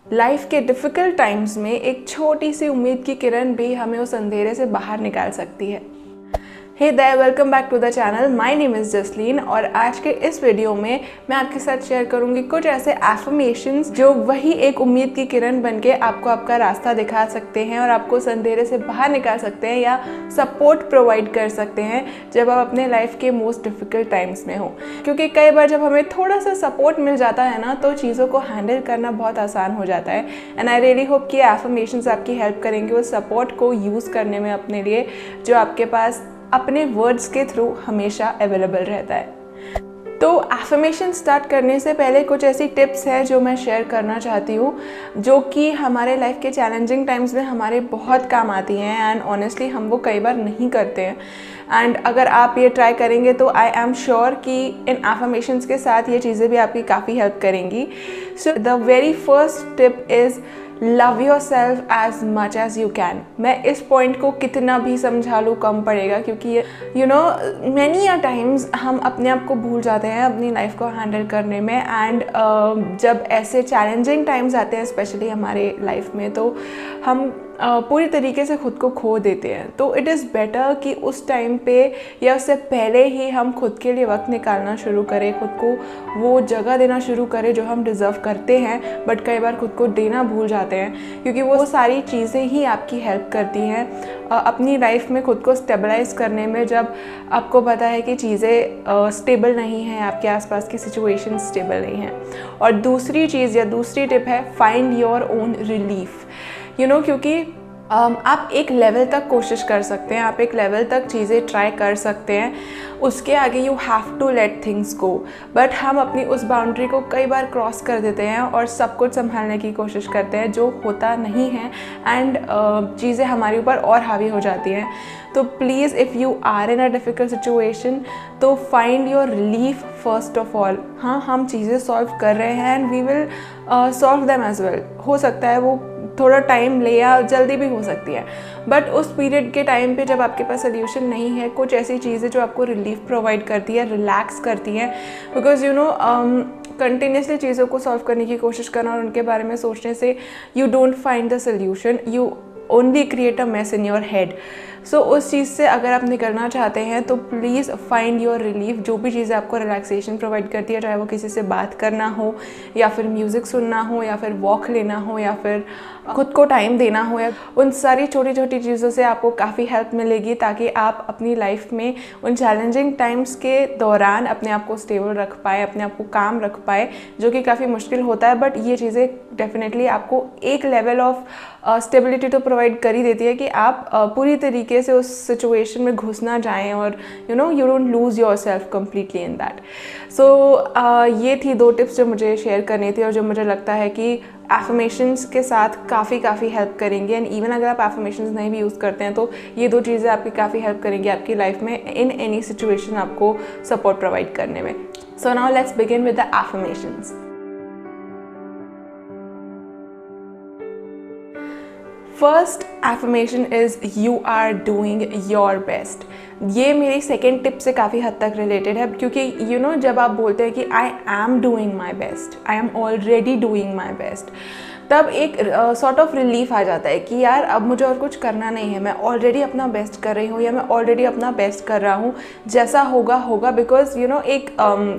Life के difficult times में एक छोटी सी उम्मीद की किरण भी हमें उस अंधेरे से बाहर निकाल सकती है। Hey there, welcome back to the channel. My name is Jasleen और आज के इस वीडियो में मैं आपके साथ शेयर करूंगी कुछ ऐसे एफर्मेशंस जो वही एक उम्मीद की किरण बनके आपको आपका रास्ता दिखा सकते हैं और आपको उस अंधेरे से बाहर निकाल सकते हैं या सपोर्ट प्रोवाइड कर सकते हैं जब आप अपने लाइफ के मोस्ट डिफ़िकल्ट टाइम्स में हो। क्योंकि कई बार जब हमें थोड़ा सा सपोर्ट मिल जाता है ना, तो चीज़ों को हैंडल करना बहुत आसान हो जाता है। एंड आई रियली होप कि एफर्मेशंस आपकी हेल्प करेंगे उस सपोर्ट को यूज़ करने में अपने लिए, जो आपके पास अपने वर्ड्स के थ्रू हमेशा अवेलेबल रहता है। तो एफर्मेशन स्टार्ट करने से पहले कुछ ऐसी टिप्स हैं जो मैं शेयर करना चाहती हूँ, जो कि हमारे लाइफ के चैलेंजिंग टाइम्स में हमारे बहुत काम आती हैं एंड ऑनेस्टली हम वो कई बार नहीं करते हैं। एंड अगर आप ये ट्राई करेंगे तो आई एम श्योर कि इन एफर्मेशंस के साथ ये चीज़ें भी आपकी काफ़ी हेल्प करेंगी। So the very first tip is love yourself as much as you can. मैं इस पॉइंट को कितना भी समझा लूँ कम पड़ेगा, क्योंकि you know many a times हम अपने आप को भूल जाते हैं अपनी लाइफ को हैंडल करने में। एंड जब ऐसे चैलेंजिंग टाइम्स आते हैं स्पेशली हमारे लाइफ में, तो हम पूरी तरीके से खुद को खो देते हैं। तो इट इज़ बेटर कि उस टाइम पे या उससे पहले ही हम खुद के लिए वक्त निकालना शुरू करें, खुद को वो जगह देना शुरू करें जो हम डिज़र्व करते हैं, बट कई बार खुद को देना भूल जाते हैं। क्योंकि वो सारी चीज़ें ही आपकी हेल्प करती हैं अपनी लाइफ में खुद को स्टेबलाइज करने में, जब आपको पता है कि चीज़ें स्टेबल नहीं हैं, आपके आसपास की सिचुएशन स्टेबल नहीं है। और दूसरी चीज़ या दूसरी टिप है फाइंड योर ओन रिलीफ। क्योंकि आप एक लेवल तक कोशिश कर सकते हैं, आप एक लेवल तक चीज़ें ट्राई कर सकते हैं, उसके आगे you have to let things go. But हम अपनी उस बाउंड्री को कई बार क्रॉस कर देते हैं और सब कुछ संभालने की कोशिश करते हैं, जो होता नहीं है। एंड चीज़ें हमारे ऊपर और हावी हो जाती हैं। तो please if you are in a difficult situation, तो find your relief first of all. हाँ, हम चीज़ें सॉल्व कर रहे हैं and we will solve them as well. हो सकता है वो थोड़ा टाइम ले या जल्दी भी हो सकती है, बट उस पीरियड के टाइम पे जब आपके पास सोल्यूशन नहीं है, कुछ ऐसी चीज़ें जो आपको रिलीफ प्रोवाइड करती है, रिलैक्स करती हैं। बिकॉज कंटिन्यूसली चीज़ों को सॉल्व करने की कोशिश करना और उनके बारे में सोचने से you don't find the solution, you only create a mess in your head. So उस चीज़ से अगर आप निकलना चाहते हैं तो प्लीज़ फाइंड योर रिलीफ। जो भी चीज़ें आपको रिलैक्सेशन प्रोवाइड करती है, चाहे वो किसी से बात करना हो या फिर म्यूज़िक सुनना हो या फिर वॉक लेना हो या फिर खुद को टाइम देना हो, या उन सारी छोटी छोटी चीज़ों से आपको काफ़ी हेल्प मिलेगी, ताकि आप अपनी लाइफ में उन चैलेंजिंग टाइम्स के दौरान अपने आप को स्टेबल रख पाए, अपने आप को काम रख पाए, जो कि काफ़ी मुश्किल होता है। बट ये चीज़ें डेफिनेटली आपको एक लेवल ऑफ स्टेबिलिटी तो प्रोवाइड कर ही देती है कि आप पूरी तरीके से उस सिचुएशन में घुस ना जाएं और you don't lose yourself completely in that. So ये थी 2 टिप्स जो मुझे शेयर करनी थी और जो मुझे लगता है कि एफर्मेशंस के साथ काफ़ी हेल्प करेंगे। एंड इवन अगर आप एफर्मेशंस नहीं भी यूज़ करते हैं, तो ये 2 चीज़ें आपकी काफ़ी हेल्प करेंगी आपकी लाइफ में इन एनी सिचुएशन आपको सपोर्ट प्रोवाइड करने में। So now let's begin with the affirmations. First affirmation is you are doing your best. ये मेरी सेकेंड टिप से काफ़ी हद तक रिलेटेड है, क्योंकि जब आप बोलते हैं कि I am doing my best, I am already doing my best, तब एक सॉर्ट ऑफ रिलीफ आ जाता है कि यार अब मुझे और कुछ करना नहीं है, मैं ऑलरेडी अपना बेस्ट कर रही हूँ या मैं ऑलरेडी अपना बेस्ट कर रहा हूँ, जैसा होगा होगा। बिकॉज एक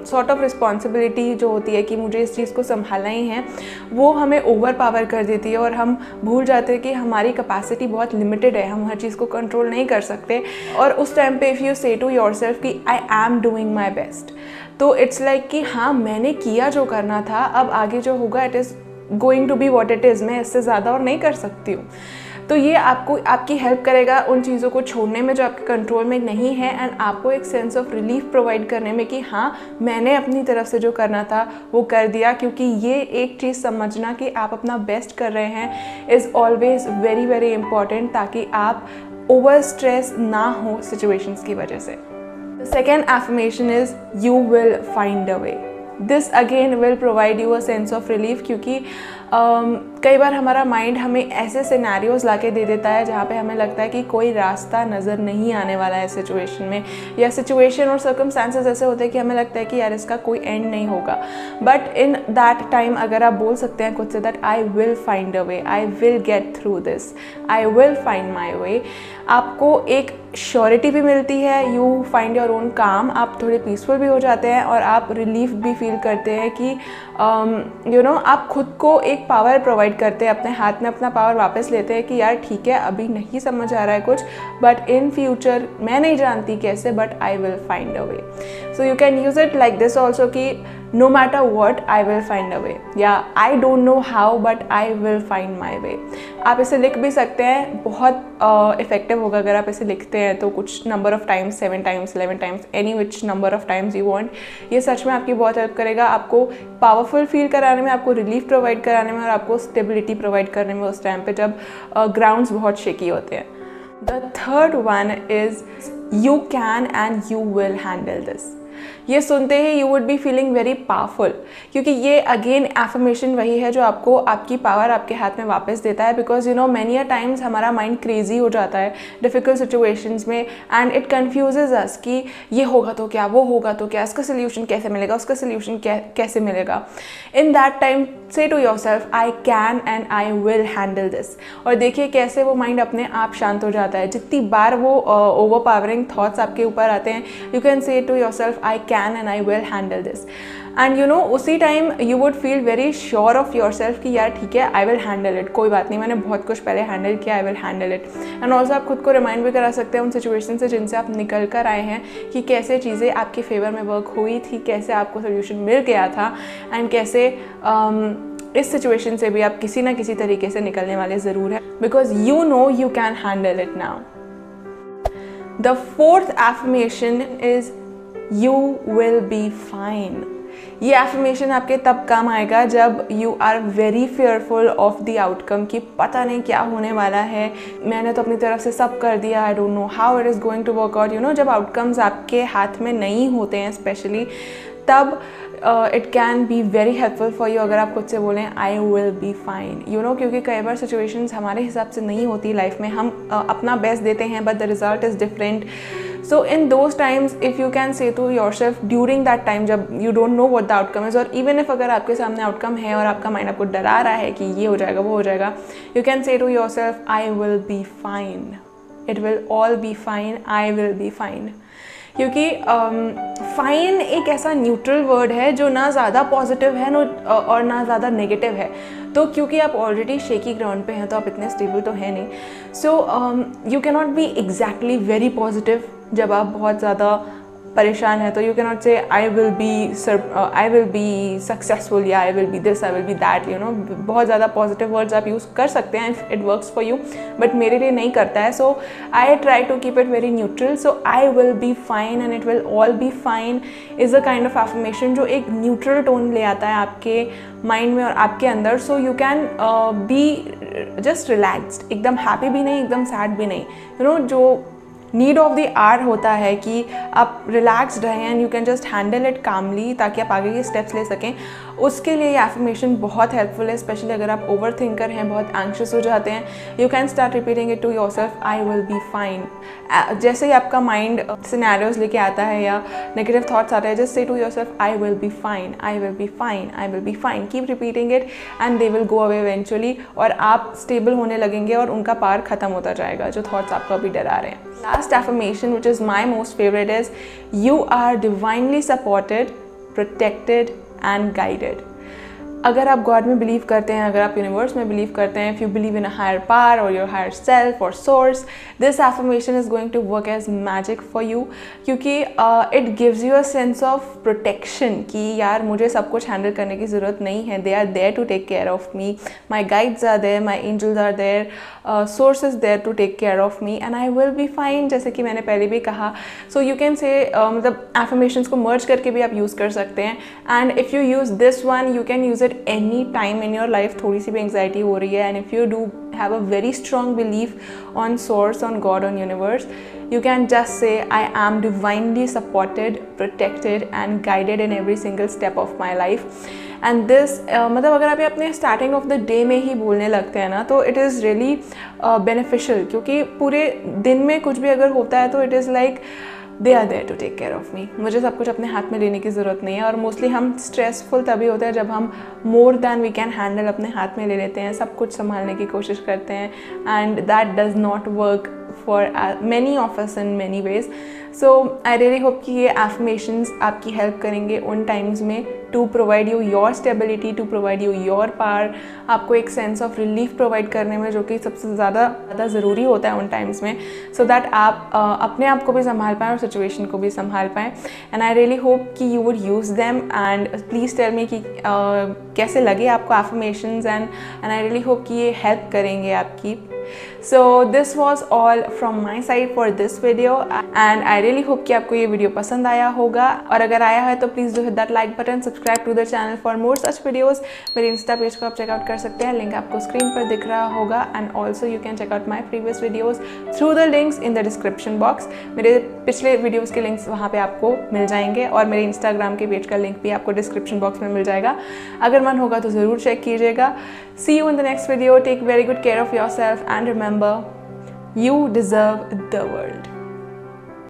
सॉर्ट ऑफ रिस्पॉन्सिबिलिटी जो होती है कि मुझे इस चीज़ को संभालना ही है, वो हमें ओवर पावर कर देती है और हम भूल जाते हैं कि हमारी कैपेसिटी बहुत लिमिटेड है, हम हर चीज़ को कंट्रोल नहीं कर सकते। और उस टाइम पे इफ़ यू से टू योर सेल्फ कि I am doing my best, तो इट्स लाइक कि हाँ, मैंने किया जो करना था, अब आगे जो होगा it is going to be what it is, मैं इससे ज़्यादा और नहीं कर सकती हूँ। तो ये आपकी हेल्प करेगा उन चीज़ों को छोड़ने में जो आपके कंट्रोल में नहीं है, एंड आपको एक सेंस ऑफ रिलीफ प्रोवाइड करने में कि हाँ, मैंने अपनी तरफ से जो करना था वो कर दिया। क्योंकि ये एक चीज़ समझना कि आप अपना बेस्ट कर रहे हैं is always very very important, ताकि आप ओवर स्ट्रेस ना हो सिचुएशंस की वजह से। The second affirmation is you will find a way. This again will provide you a sense of relief, क्योंकि कई बार हमारा माइंड हमें ऐसे सिनेरियोज़ ला के दे देता है जहाँ पे हमें लगता है कि कोई रास्ता नज़र नहीं आने वाला है सिचुएशन में, या सिचुएशन और सर्कमस्टांसेस ऐसे होते हैं कि हमें लगता है कि यार इसका कोई एंड नहीं होगा। बट इन दैट टाइम अगर आप बोल सकते हैं खुद से that I will find a way, I will get through this, I will find my way, आपको एक श्योरिटी भी मिलती है, यू फाइंड योर ओन काम, आप थोड़े पीसफुल भी हो जाते हैं और आप रिलीफ भी फील करते हैं कि आप खुद को एक पावर प्रोवाइड करते हैं, अपने हाथ में अपना पावर वापस लेते हैं कि यार ठीक है अभी नहीं समझ आ रहा है कुछ, बट इन फ्यूचर मैं नहीं जानती कैसे, but I will find a way. So you can use it like this also कि no matter what I will find a way, या I don't know how but I will find my way। आप इसे लिख भी सकते हैं, बहुत effective होगा अगर आप इसे लिखते हैं तो कुछ number of times, 7 times, 11 times, any which number of times you want. ये सच में आपकी बहुत हेल्प करेगा, आपको पावरफुल फील कराने में, आपको रिलीफ प्रोवाइड कराने में और आपको स्टेबिलिटी प्रोवाइड करने में उस टाइम पे जब ग्राउंड्स बहुत शेकी होते हैं। The third one is you can and you will handle this. ये सुनते ही you would be feeling very powerful, क्योंकि ये अगेन एफर्मेशन वही है जो आपको आपकी पावर आपके हाथ में वापस देता है। बिकॉज मैनी अ टाइम्स हमारा माइंड क्रेजी हो जाता है डिफ़िकल्ट सिचुएशंस में, एंड इट कन्फ्यूजेज अस कि ये होगा तो क्या, वो होगा तो क्या, इसका सोल्यूशन कैसे मिलेगा, उसका सोल्यूशन कैसे मिलेगा। In that time say to yourself I can and I will handle this, और देखिए कैसे वो माइंड अपने आप शांत हो जाता है। जितनी बार वो ओवर पावरिंग थाट्स आपके ऊपर आते हैं, you can say to yourself I can and I will handle this, and उसी time you would feel very sure of yourself कि यार ठीक है आई विल हैंडल इट, कोई बात नहीं, मैंने बहुत कुछ पहले हैंडल किया, आई will handle it. And also आप खुद को रिमाइंड भी करा सकते हैं उन सिचुएशन से जिनसे आप निकल कर आए हैं कि कैसे चीज़ें आपके फेवर में वर्क हुई थी, कैसे आपको सोल्यूशन मिल गया था, एंड कैसे इस सिचुएशन से भी आप किसी ना किसी तरीके से निकलने वाले ज़रूर हैं, because you can handle it now. The fourth affirmation is you will be fine. ये एफर्मेशन आपके तब काम आएगा जब you are very fearful of the outcome, कि पता नहीं क्या होने वाला है, मैंने तो अपनी तरफ से सब कर दिया, I don't know how it is going to work out. जब आउटकम्स आपके हाथ में नहीं होते हैं स्पेशली, तब it can be very helpful for you अगर आप खुद से बोलें आई विल बी फाइन, क्योंकि कई बार सिचुएशंस हमारे हिसाब से नहीं होती लाइफ में, हम अपना बेस्ट देते हैं but the result is different. So in those times if you can say to yourself during that time जब you don't know what the outcome is, और even if अगर आपके सामने outcome है और आपका mind आपको डरा रहा है कि ये हो जाएगा वो हो जाएगा, you can say to yourself I will be fine, it will all be fine, I will be fine। क्योंकि फाइन एक ऐसा न्यूट्रल वर्ड है जो ना ज़्यादा पॉजिटिव है और ना ज़्यादा नेगेटिव है। तो क्योंकि आप ऑलरेडी शेकी ग्राउंड पे हैं तो आप इतने स्टेबल तो हैं नहीं, so you can not be exactly very positive जब आप बहुत ज़्यादा परेशान है। तो यू कैन नॉट से आई विल बी सक्सेसफुल या I will be this, I will be that, बहुत ज़्यादा पॉजिटिव वर्ड्स आप यूज़ कर सकते हैं if it works for you, but मेरे लिए नहीं करता है। So I try to keep it very neutral. So I will be fine and it will all be fine is a kind of affirmation जो एक न्यूट्रल टोन ले आता है आपके माइंड में और आपके अंदर। So you can be just relaxed, एकदम हैप्पी भी नहीं, एकदम सैड भी नहीं। जो नीड ऑफ द आर होता है कि आप रिलैक्स्ड रहें and you can just handle it calmly, ताकि आप आगे के स्टेप्स ले सकें। उसके लिए ये एफर्मेशन बहुत हेल्पफुल है, स्पेशली अगर आप ओवर थिंकर हैं, बहुत एंक्शस हो जाते हैं। You can start repeating it to yourself I will be fine. जैसे ही आपका माइंड सिनेरियोज लेके आता है या नेगेटिव थॉट्स आते हैं, just say to yourself I will be fine, I will be fine, I will be fine. Keep repeating it and they will go away eventually, और आप स्टेबल होने लगेंगे और उनका पार खत्म होता जाएगा जो थॉट्स आपको अभी डरा रहे हैं। Last affirmation, which is my most favorite, is you are divinely supported, protected and guided। अगर आप गॉड में बिलीव करते हैं, अगर आप यूनिवर्स में बिलीव करते हैं, if you believe in a higher power और योर हायर सेल्फ और source, this affirmation is going to work as magic for you, क्योंकि it gives you a sense of protection कि यार मुझे सब कुछ हैंडल करने की ज़रूरत नहीं है, they are there to take care of me, my guides are there, my angels are there, source is there to take care of me and I will be fine, जैसे कि मैंने पहले भी कहा। सो यू कैन से मतलब affirmations को मर्ज करके भी आप यूज़ कर सकते हैं, and if you use this one you can use it अगर any time in your life थोड़ी सी भी एंग्जाइटी हो रही है, and if you do have a very strong belief on source, on God, on universe, you can just say I am divinely supported, protected and guided in every single step of my life. And this मतलब अगर आप ये अपने starting of the day में ही बोलने लगते हैं ना, तो इट इज़ रियली बेनिफिशियल, क्योंकि पूरे दिन में कुछ भी अगर होता है तो it is like they are there to take care of me, मुझे सब कुछ अपने हाथ में लेने की ज़रूरत नहीं है। और मोस्टली हम स्ट्रेसफुल तभी होते हैं जब हम more than we can handle अपने हाथ में ले लेते हैं, सब कुछ संभालने की कोशिश करते हैं, and that does not work for many of us in many ways. So I really hope कि ये एफर्मेशंस आपकी हेल्प करेंगे उन टाइम्स में to provide you your stability, to provide you your power, आपको एक सेंस ऑफ रिलीफ प्रोवाइड करने में, जो कि सबसे ज़्यादा ज़रूरी होता है उन टाइम्स में, सो दैट आप अपने आप को भी संभाल पाएँ और सिचुएशन को भी संभाल पाएँ। एंड आई रियली होप कि you would use them, and please tell me कि कैसे लगे आपको affirmations, and I really hope कि ये हेल्प करेंगे आपकी। So this was all from my side for this video, and I really hope कि आपको ये वीडियो पसंद आया होगा, और अगर आया है तो please do hit that like button, subscribe to the channel for more such videos. मेरे इंस्टा पेज को आप चेकआउट कर सकते हैं, लिंक आपको स्क्रीन पर दिख रहा होगा, and also you can checkout my previous videos through the links in the description box. मेरे पिछले वीडियोज़ के लिंक्स वहाँ पर आपको मिल जाएंगे, और मेरे इंस्टाग्राम के पेज का लिंक भी आपको डिस्क्रिप्शन बॉक्स में मिल जाएगा, अगर मन होगा तो ज़रूर चेक कीजिएगा। See you in the next video. Take very good care of yourself and remember, you deserve the world.